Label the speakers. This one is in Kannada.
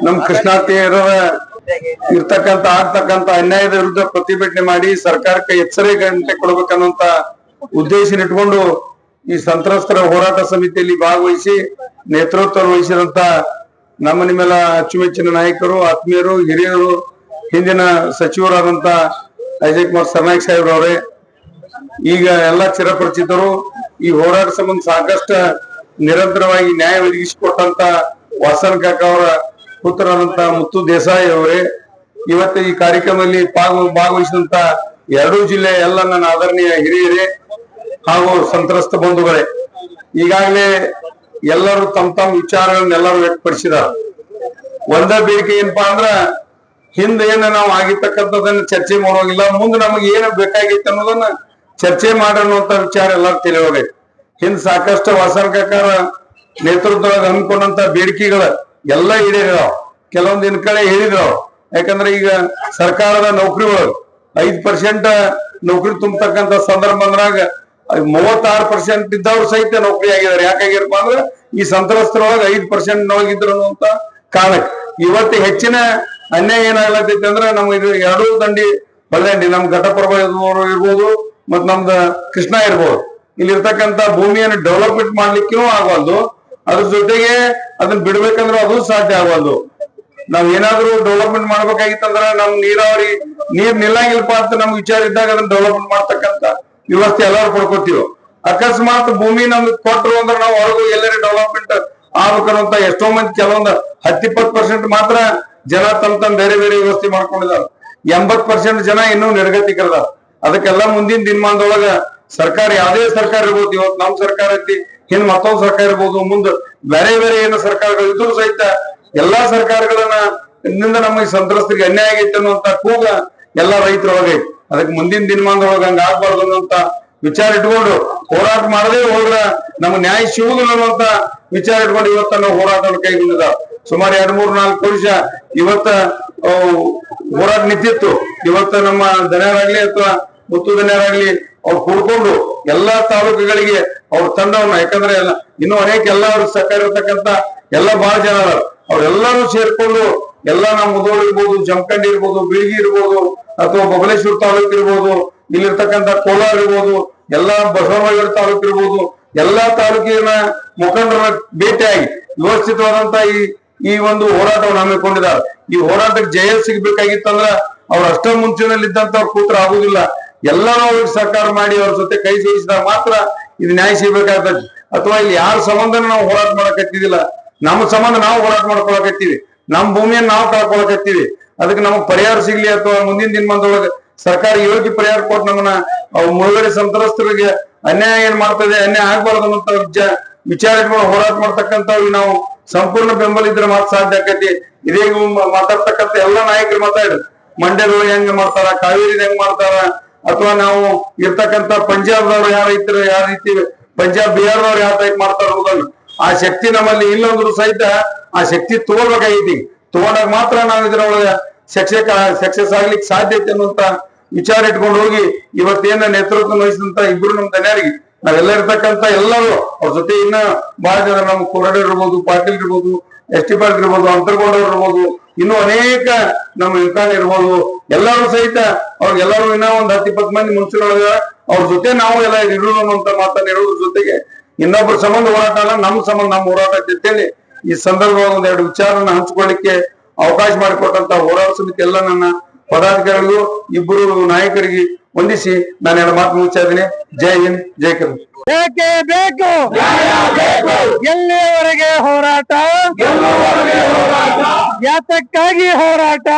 Speaker 1: ನಮ್ ಕೃಷ್ಣಾತಿಯರ ಇರ್ತಕ್ಕಂತ ಆಗ್ತಕ್ಕಂತ ಅನ್ಯಾಯದ ವಿರುದ್ಧ ಪ್ರತಿಭಟನೆ ಮಾಡಿ ಸರ್ಕಾರಕ್ಕೆ ಎಚ್ಚರಿಕೆ ಗಂಟೆ ಕೊಡ್ಬೇಕನ್ನುವಂತ ಉದ್ದೇಶ ಇಟ್ಕೊಂಡು ಈ ಸಂತ್ರಸ್ತರ ಹೋರಾಟ ಸಮಿತಿಯಲ್ಲಿ ಭಾಗವಹಿಸಿ ನೇತೃತ್ವ ವಹಿಸಿದಂತ ನಮ್ಮ ನಿಮ್ಮೆಲ್ಲ ಅಚ್ಚುಮೆಚ್ಚಿನ ನಾಯಕರು, ಆತ್ಮೀಯರು, ಹಿರಿಯರು, ಹಿಂದಿನ ಸಚಿವರಾದಂತ ಅಜಯ್ ಕುಮಾರ್ ಸರ್ನಾಯಕ್ ಸಾಹೇಬ್ರವರೇ, ಈಗ ಎಲ್ಲ ಚಿರಪರಿಚಿತರು, ಈ ಹೋರಾಟ ಸಂಬಂಧ ಸಾಕಷ್ಟು ನಿರಂತರವಾಗಿ ನ್ಯಾಯ ಒದಗಿಸಿಕೊಟ್ಟಂತ ವಾಸನ್ ಕಾಕ ಅವರ ಪುತ್ರರಾದಂತ ಮುತ್ತು ದೇಸಾಯಿ ಅವರೇ, ಇವತ್ತು ಈ ಕಾರ್ಯಕ್ರಮದಲ್ಲಿ ಭಾಗವಹಿಸಿದಂತ ಎರಡೂ ಜಿಲ್ಲೆ ಎಲ್ಲ ನನ್ನ ಆದರಣೀಯ ಹಿರಿಯರೇ ಹಾಗೂ ಸಂತ್ರಸ್ತ ಬಂಧುಗಳೇ, ಈಗಾಗಲೇ ಎಲ್ಲರೂ ತಮ್ಮ ವಿಚಾರಗಳನ್ನೆಲ್ಲರೂ ವ್ಯಕ್ತಪಡಿಸಿದಾರೆ. ಒಂದ ಬೇಡಿಕೆ ಏನಪ್ಪಾ ಅಂದ್ರ, ಹಿಂದೆ ಏನ ನಾವು ಆಗಿರ್ತಕ್ಕಂಥದನ್ನ ಚರ್ಚೆ ಮಾಡೋಗಿಲ್ಲ, ಮುಂದೆ ನಮಗೆ ಏನು ಬೇಕಾಗಿತ್ತು ಅನ್ನೋದನ್ನ ಚರ್ಚೆ ಮಾಡೋಂತ ವಿಚಾರ ಎಲ್ಲರೂ ತಿಳಿಯೋಗೈತಿ. ಹಿಂದ್ ಸಾಕಷ್ಟು ವಾಸನ್ ಕಾಕಾರ ನೇತೃತ್ವದಾಗ ಹಮ್ಮಿಕೊಂಡಂತ ಬೇಡಿಕೆಗಳ ಎಲ್ಲ ಈಡೇರಿದಾವ. ಕೆಲವೊಂದು ಇನ್ ಕಡೆ ಹೇಳಿದ್ರಾವ್, ಯಾಕಂದ್ರೆ ಈಗ ಸರ್ಕಾರದ ನೌಕರಿಗಳು 5% ನೌಕರಿ ತುಂಬತಕ್ಕಂತ ಸಂದರ್ಭ ಬಂದ್ರಾಗ 36% ಇದ್ದವ್ರು ಸಹಿತ ನೌಕರಿ ಆಗಿದ್ದಾರೆ. ಯಾಕಾಗಿರಪ್ಪ ಅಂದ್ರೆ ಈ ಸಂತ್ರಸ್ತರೊಳಗೆ 5% ಒಳಗಿದ್ರು ಅಂತ ಕಾರಣಕ್ಕೆ. ಇವತ್ತು ಹೆಚ್ಚಿನ ಅನ್ಯಾಯ ಏನಾಗ್ಲತ್ತೈತಿ ಅಂದ್ರೆ ನಮ್ಗೆ ಇದು ಎರಡೂ ದಂಡಿ ಬಲದಂಡಿ, ನಮ್ ಘಟಪ್ರಭಾ ಇರ್ಬೋದು ಮತ್ ನಮ್ದ ಕೃಷ್ಣ ಇರ್ಬೋದು, ಇಲ್ಲಿ ಇರ್ತಕ್ಕಂತ ಭೂಮಿಯನ್ನು ಡೆವಲಪ್ಮೆಂಟ್ ಮಾಡ್ಲಿಕ್ಕೂ ಆಗವಲ್ದು, ಅದ್ರ ಜೊತೆಗೆ ಅದನ್ನ ಬಿಡ್ಬೇಕಂದ್ರೆ ಅದು ಸಾಧ್ಯ ಆಗವಲ್ದು. ನಾವ್ ಏನಾದ್ರು ಡೆವಲಪ್ಮೆಂಟ್ ಮಾಡ್ಬೇಕಾಗಿತ್ತಂದ್ರ ನಮ್ ನೀರಾವರಿ ನೀರ್ ನಿಲ್ಲಂಗಿಲ್ಲಪ್ಪ ಅಂತ ನಮ್ಗೆ ವಿಚಾರ ಇದ್ದಾಗ ಅದನ್ನ ಡೆವಲಪ್ಮೆಂಟ್ ಮಾಡ್ತಕ್ಕಂತ ವ್ಯವಸ್ಥೆ ಎಲ್ಲರೂ ಪಡ್ಕೋತೀವಿ. ಅಕಸ್ಮಾತ್ ಭೂಮಿ ನಮ್ಗೆ ಕೊಟ್ಟರು ಅಂದ್ರೆ ನಾವು ಹೊರಗು ಎಲ್ಲರೂ ಡೆವಲಪ್ಮೆಂಟ್ ಆಗ್ಬೇಕನ್ನುವಂತ ಎಷ್ಟೋ ಮಂದಿ ಕೆಲವೊಂದು 10-20% ಮಾತ್ರ ಜನ ತಮ್ಮ ಬೇರೆ ಬೇರೆ ವ್ಯವಸ್ಥೆ ಮಾಡ್ಕೊಂಡಿದ್ದಾರೆ. 80% ಜನ ಇನ್ನೂ ನಿರ್ಗತಿಕರದಾರ. ಅದಕ್ಕೆಲ್ಲ ಮುಂದಿನ ದಿನಮಾನದೊಳಗ ಸರ್ಕಾರ, ಯಾವುದೇ ಸರ್ಕಾರ ಇರ್ಬೋದು, ಇವತ್ತು ನಮ್ ಸರ್ಕಾರ ಐತಿ, ಹಿಂದ್ ಮತ್ತೊಂದು ಸರ್ಕಾರ ಇರ್ಬೋದು, ಮುಂದೆ ಬೇರೆ ಬೇರೆ ಏನು ಸರ್ಕಾರಗಳು ಇದ್ರು ಸಹಿತ ಎಲ್ಲಾ ಸರ್ಕಾರಗಳನ್ನ ಇಂದ ನಮಗೆ ಸಂತ್ರಸ್ತರಿಗೆ ಅನ್ಯಾಯ ಆಗೈತೆ ಅನ್ನುವಂತ ಕೂಗ ಎಲ್ಲಾ ರೈತರೊಳಗೆ. ಅದಕ್ಕೆ ಮುಂದಿನ ದಿನಮಾನದೊಳಗ ಹಂಗ ಆಗ್ಬಾರ್ದು ಅನ್ನುವಂತ ವಿಚಾರ ಇಟ್ಕೊಂಡು ಹೋರಾಟ ಮಾಡದೇ ಹೋದ್ರ ನಮ್ಗೆ ನ್ಯಾಯ ಸಿಗುದಿಲ್ಲ ಅನ್ನುವಂತ ವಿಚಾರ ಇಟ್ಕೊಂಡು ಇವತ್ತ ನಾವು ಹೋರಾಟವನ್ನು ಕೈಗೊಂಡಿದ. ಸುಮಾರು 2-3-4 ವರ್ಷ ಇವತ್ತ ಹೋರಾಟ ನಿಂತಿತ್ತು. ಇವತ್ತ ನಮ್ಮ ದನಿಯರಾಗ್ಲಿ ಅಥವಾ ಮುತ್ತು ದನಿಯರಾಗ್ಲಿ ಅವ್ರು ಕೂಡ್ಕೊಂಡು ಎಲ್ಲಾ ತಾಲೂಕುಗಳಿಗೆ ಅವ್ರ ತಂಡವನ್ನ, ಯಾಕಂದ್ರೆ ಇನ್ನೂ ಅನೇಕ ಎಲ್ಲ ಅವ್ರ ಸಹಕಾರ ಇರ್ತಕ್ಕಂತ ಎಲ್ಲ ಬಹಳ ಜನ ಅವ್ರೆಲ್ಲಾರು ಸೇರ್ಕೊಂಡು ಎಲ್ಲ ನಮ್ಮ ಮುಧೋಳ ಇರ್ಬೋದು, ಜಮಖಂಡಿ ಇರ್ಬೋದು, ಬೀಳಗಿ ಇರ್ಬೋದು, ಅಥವಾ ಬಬಲೇಶ್ವರ ತಾಲೂಕು ಇರ್ಬೋದು, ಇಲ್ಲಿರ್ತಕ್ಕಂಥ ಕೋಲಾರ ಇರ್ಬೋದು, ಎಲ್ಲಾ ಬಸವನಗುಡಿ ತಾಲೂಕು ಇರ್ಬೋದು, ಎಲ್ಲಾ ತಾಲೂಕಿನ ಮುಖಂಡರ ಭೇಟಿಯಾಗಿ ವ್ಯವಸ್ಥಿತವಾದಂತ ಈ ಒಂದು ಹೋರಾಟವನ್ನು ಹಮ್ಮಿಕೊಂಡಿದ್ದಾರೆ. ಈ ಹೋರಾಟಕ್ಕೆ ಜಯ ಸಿಗ್ಬೇಕಾಗಿತ್ತಂದ್ರ ಅವ್ರ ಅಷ್ಟ ಮುಂಚಿನಲ್ಲಿದ್ದಂತ ಅವ್ರ ಕೂತ್ರ ಆಗುದಿಲ್ಲ. ಎಲ್ಲರೂ ಅವ್ರಿಗೆ ಸಹಕಾರ ಮಾಡಿ ಅವ್ರ ಜೊತೆ ಕೈ ಜೋಡಿಸಿದಾಗ ಮಾತ್ರ ಇದು ನ್ಯಾಯ ಸಿಗ್ಬೇಕಾಗ್ತದೆ. ಅಥವಾ ಇಲ್ಲಿ ಯಾರ ಸಂಬಂಧ ನಾವು ಹೋರಾಟ ಮಾಡಕತ್ತಿದಿಲ್ಲ, ನಮ್ಮ ಸಂಬಂಧ ನಾವು ಹೋರಾಟ ಮಾಡ್ಕೊಳಕತ್ತೀವಿ, ನಮ್ಮ ಭೂಮಿಯನ್ನು ನಾವು ಕಳ್ಕೊಳಕತ್ತೀವಿ. ಅದಕ್ಕೆ ನಮಗ್ ಪರಿಹಾರ ಸಿಗ್ಲಿ ಅಥವಾ ಮುಂದಿನ ದಿನಮಾನದೊಳಗೆ ಸರ್ಕಾರ ಯೋಗ್ಯ ಪರಿಹಾರ ಕೊಟ್ಟು ನಮ್ಮನ್ನ ಮುಳುಗಡೆ ಸಂತ್ರಸ್ತರಿಗೆ ಅನ್ಯಾಯ ಏನ್ ಮಾಡ್ತದೆ, ಅನ್ಯಾಯ ಆಗ್ಬಾರ್ದು ಅನ್ನೋ ವಿಚಾರ ಇಟ್ಕೊಂಡು ಹೋರಾಟ ಮಾಡ್ತಕ್ಕಂಥವ್ರಿಗೆ ನಾವು ಸಂಪೂರ್ಣ ಬೆಂಬಲ ಇದ್ರೆ ಮಾತ್ರ ಸಾಧ್ಯ ಆಕತಿ. ಇದೇ ಮಾತಾಡ್ತಕ್ಕಂಥ ಎಲ್ಲಾ ನಾಯಕರು ಮಾತಾಡ್ರಿ, ಮಂಡ್ಯದೊಳಗೆ ಹೆಂಗ್ ಮಾಡ್ತಾರ, ಕಾವೇರಿ ಹೆಂಗ್ ಮಾಡ್ತಾರ, ಅಥವಾ ನಾವು ಇರ್ತಕ್ಕಂಥ ಪಂಜಾಬ್ದವ್ರು ಯಾವ ರೀತಿ ಪಂಜಾಬ್ ಬಿಹಾರದವ್ರು ಯಾವ ಟೈಪ್ ಮಾಡ್ತಾರ ಅನ್ನೋದನ್ನು, ಆ ಶಕ್ತಿ ನಮ್ಮಲ್ಲಿ ಇಲ್ಲಂದ್ರು ಸಹಿತ ಆ ಶಕ್ತಿ ತಗೋಬೇಕಾಗೈತಿ. ತಗೊಂಡಾಗ ಮಾತ್ರ ನಾವು ಇದ್ರೊಳಗೆ ಸಕ್ಸಸ್ ಆಗ್ಲಿಕ್ಕೆ ಸಾಧ್ಯತೆ ಅನ್ನುವಂತ ವಿಚಾರ ಇಟ್ಕೊಂಡು ಹೋಗಿ ಇವತ್ತೇನ ನೇತೃತ್ವ ವಹಿಸಿದಂತ ಇಬ್ರು ನಮ್ ದನಿಯರಿಗೆ ನಾವೆಲ್ಲ ಇರ್ತಕ್ಕಂಥ ಎಲ್ಲರೂ ಅವ್ರ ಜೊತೆ ಇನ್ನ ಬಹಳ ಜನ ನಮ್ ಕೊರಡೆ ಇರ್ಬೋದು, ಪಾಟೀಲ್ ಇರ್ಬೋದು, ST ಪಾಟೀಲ್ ಇರ್ಬೋದು, ಅಂತರ್ಗೊಂಡವ್ರು ಇರ್ಬೋದು, ಇನ್ನು ಅನೇಕ ನಮ್ಮ ಯುವಕರು ಇರ್ಬೋದು, ಎಲ್ಲರೂ ಸಹಿತ ಅವ್ರಿಗೆಲ್ಲರೂ ಇನ್ನ ಒಂದ್ 10-20 ಮಂದಿ ಮುನ್ಸಿನೊಳಗ ಅವ್ರ ಜೊತೆ ನಾವು ಎಲ್ಲ ಇರೋದು ಅನ್ನುವಂತ ಮಾತನ್ನ ಇರೋದ್ರ ಜೊತೆಗೆ ಇನ್ನೊಬ್ಬರ ಸಂಬಂಧ ಹೋರಾಟ ಅಲ್ಲ, ನಮ್ಮ ಸಂಬಂಧ ನಮ್ಮ ಹೋರಾಟ ಜೊತೆಲಿ ಈ ಸಂದರ್ಭವಾಗಿ ಒಂದೆರಡು ವಿಚಾರನ ಹಂಚ್ಕೊಳ್ಳಿಕ್ಕೆ ಅವಕಾಶ ಮಾಡಿಕೊಟ್ಟಂತ ಹೋರಾಟ ಸಮಿತಿ ಎಲ್ಲ ನನ್ನ ಪದಾಧಿಕಾರಿಗಳಿಗೂ ಇಬ್ಬರು ನಾಯಕರಿಗೆ ವಂದಿಸಿ ನಾನು 2 ಮಾತು ಮುಗಿಸ್ತಾ ಇದ್ದೀನಿ. ಜೈ ಹಿಂದ್, ಜೈ ಕರ್ನಾಟಕ.
Speaker 2: ಬೇಕೇ ಬೇಕು, ಎಲ್ಲಿಯವರೆಗೆ ಹೋರಾಟ, ಯಾತಕ್ಕಾಗಿ ಹೋರಾಟ.